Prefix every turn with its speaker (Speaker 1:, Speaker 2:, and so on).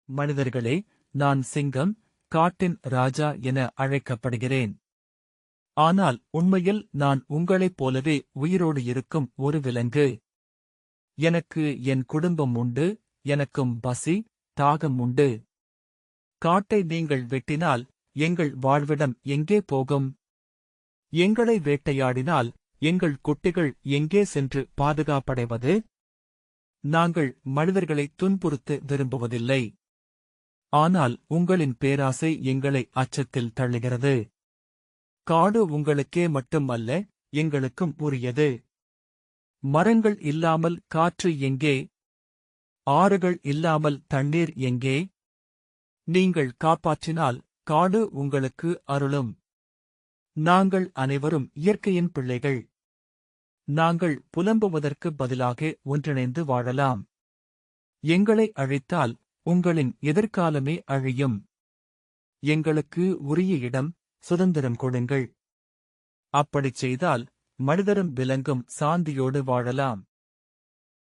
Speaker 1: மனிதர்களே, நான் சிங்கம், காட்டின் ராஜா என அழைக்கப்படுகிறேன். ஆனால் உண்மையில் நான் உங்களைப் போலவே உயிரோடு இருக்கும் ஒரு விலங்கு. எனக்கு என் குடும்பம் உண்டு, எனக்கும் பசி, தாகம் உண்டு. காட்டை நீங்கள் வெட்டினால் எங்கள் வாழ்விடம் எங்கே போகும்? எங்களை வேட்டையாடினால் எங்கள் குட்டிகள் எங்கே சென்று பாதுகாப்படைவது? நாங்கள் மனிதர்களை துன்புறுத்த விரும்புவதில்லை. ஆனால் உங்களின் பேராசை எங்களை அச்சத்தில் தள்ளுகிறது. காடு உங்களுக்கே மட்டும் அல்ல, எங்களுக்கும் உரியது. மரங்கள் இல்லாமல் காற்று எங்கே? ஆறுகள் இல்லாமல் தண்ணீர் எங்கே? நீங்கள் காப்பாற்றினால் காடு உங்களுக்கு அருளும். நாங்கள் அனைவரும் இயற்கையின் பிள்ளைகள். நாங்கள் புலம்புவதற்கு பதிலாக ஒன்றிணைந்து வாழலாம். எங்களை அழித்தால் உங்களின் எதிர்காலமே அழியும். எங்களுக்கு உரிய இடம், சுதந்திரம் கொடுங்கள். அப்படிச் செய்தால் மனிதரும் விலங்கும் சாந்தியோடு வாழலாம்.